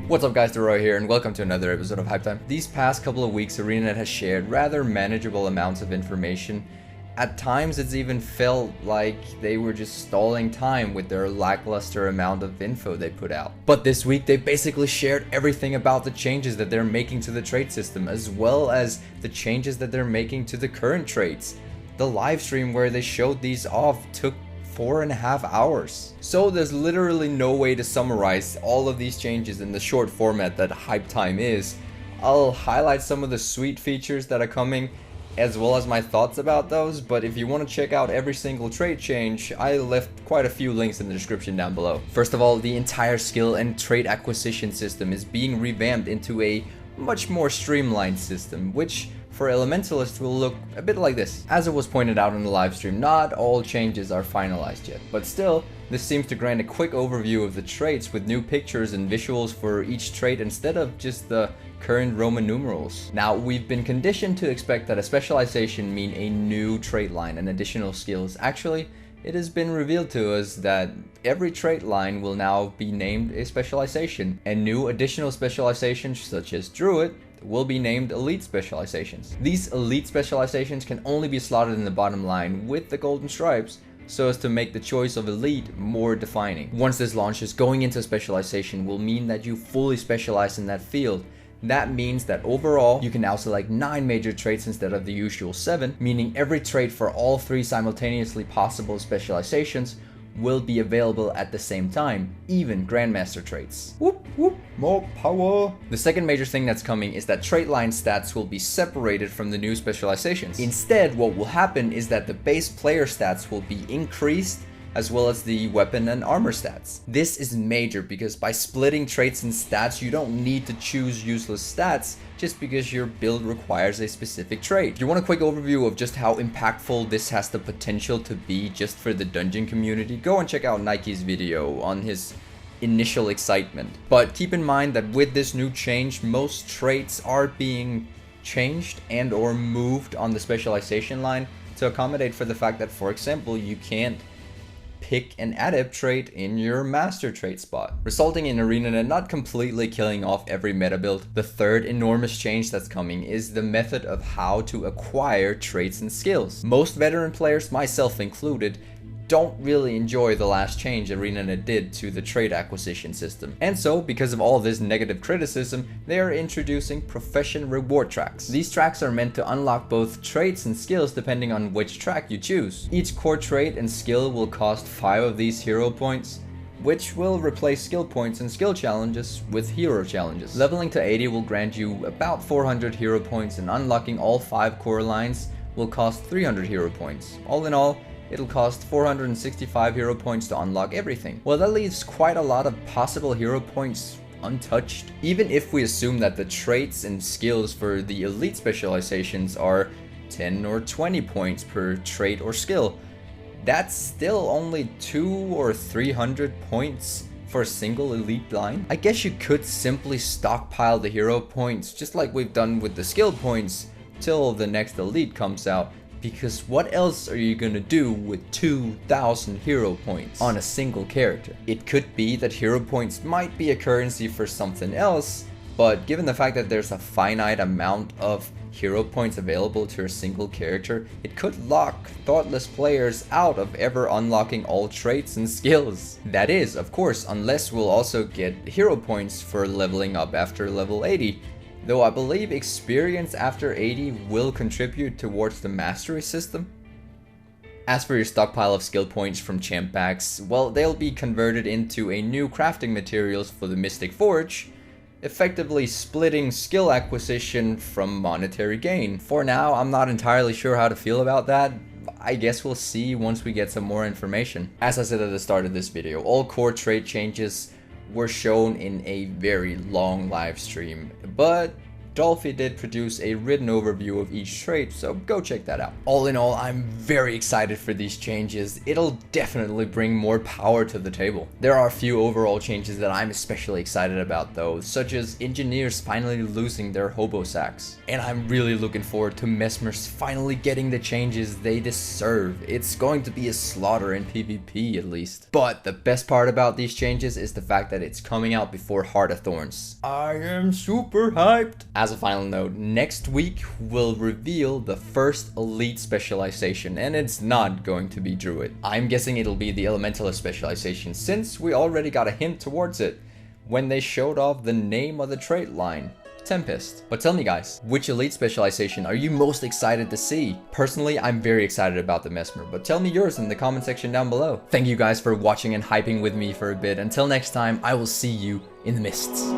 What's up guys, Deroir here and welcome to another episode of Hype Time. These past couple of weeks, ArenaNet has shared rather manageable amounts of information. At times it's even felt like they were just stalling time with their lackluster amount of info they put out. But this week they basically shared everything about the changes that they're making to the trade system, as well as the changes that they're making to the current trades. The live stream where they showed these off took 4.5 hours. So there's literally no way to summarize all of these changes in the short format that Hype Time is. I'll highlight some of the sweet features that are coming, as well as my thoughts about those, but if you want to check out every single trade change, I left quite a few links in the description down below. First of all, the entire skill and trade acquisition system is being revamped into a much more streamlined system, which for Elementalists will look a bit like this. As it was pointed out in the live stream, not all changes are finalized yet, but still, this seems to grant a quick overview of the traits with new pictures and visuals for each trait instead of just the current Roman numerals. Now, we've been conditioned to expect that a specialization mean a new trait line and additional skills. Actually, it has been revealed to us that every trait line will now be named a specialization, and new additional specializations such as Druid will be named elite specializations. These elite specializations can only be slotted in the bottom line with the golden stripes so as to make the choice of elite more defining. Once this launches, going into specialization will mean that you fully specialize in that field. That means that overall, you can now select 9 major traits instead of the usual 7, meaning every trait for all 3 simultaneously possible specializations will be available at the same time, even Grandmaster traits. Whoop whoop, more power! The second major thing that's coming is that trait line stats will be separated from the new specializations. Instead, what will happen is that the base player stats will be increased, as well as the weapon and armor stats. This is major because by splitting traits and stats, you don't need to choose useless stats just because your build requires a specific trait. If you want a quick overview of just how impactful this has the potential to be just for the dungeon community, go and check out Nike's video on his initial excitement. But keep in mind that with this new change, most traits are being changed and or moved on the specialization line to accommodate for the fact that, for example, you can't pick an adept trait in your master trait spot, resulting in ArenaNet not completely killing off every meta build. The third enormous change that's coming is the method of how to acquire traits and skills. Most veteran players, myself included, don't really enjoy the last change ArenaNet did to the trait acquisition system. And so, because of all this negative criticism, they are introducing profession reward tracks. These tracks are meant to unlock both traits and skills depending on which track you choose. Each core trait and skill will cost 5 of these hero points, which will replace skill points and skill challenges with hero challenges. Leveling to 80 will grant you about 400 hero points, and unlocking all 5 core lines will cost 300 hero points. All in all, it'll cost 465 hero points to unlock everything. Well, that leaves quite a lot of possible hero points untouched. Even if we assume that the traits and skills for the elite specializations are 10 or 20 points per trait or skill, that's still only 200 or 300 points for a single elite line. I guess you could simply stockpile the hero points just like we've done with the skill points till the next elite comes out. Because what else are you gonna do with 2,000 hero points on a single character? It could be that hero points might be a currency for something else, but given the fact that there's a finite amount of hero points available to a single character, it could lock thoughtless players out of ever unlocking all traits and skills. That is, of course, unless we'll also get hero points for leveling up after level 80. Though I believe experience after 80 will contribute towards the mastery system. As for your stockpile of skill points from champ packs, well, they'll be converted into a new crafting materials for the Mystic Forge, effectively splitting skill acquisition from monetary gain. For now, I'm not entirely sure how to feel about that. I guess we'll see once we get some more information. As I said at the start of this video, all core trait changes were shown in a very long live stream, but Dolphy did produce a written overview of each trait, so go check that out. All in all, I'm very excited for these changes. It'll definitely bring more power to the table. There are a few overall changes that I'm especially excited about though, such as engineers finally losing their hobo sacks. And I'm really looking forward to Mesmers finally getting the changes they deserve. It's going to be a slaughter in PvP at least. But the best part about these changes is the fact that it's coming out before Heart of Thorns. I am super hyped! As a final note, next week we'll reveal the first elite specialization, and it's not going to be Druid. I'm guessing it'll be the Elementalist specialization, since we already got a hint towards it when they showed off the name of the trait line. Tempest. But tell me guys, which elite specialization are you most excited to see? Personally, I'm very excited about the Mesmer, but tell me yours in the comment section down below. Thank you guys for watching and hyping with me for a bit. Until next time, I will see you in the mists.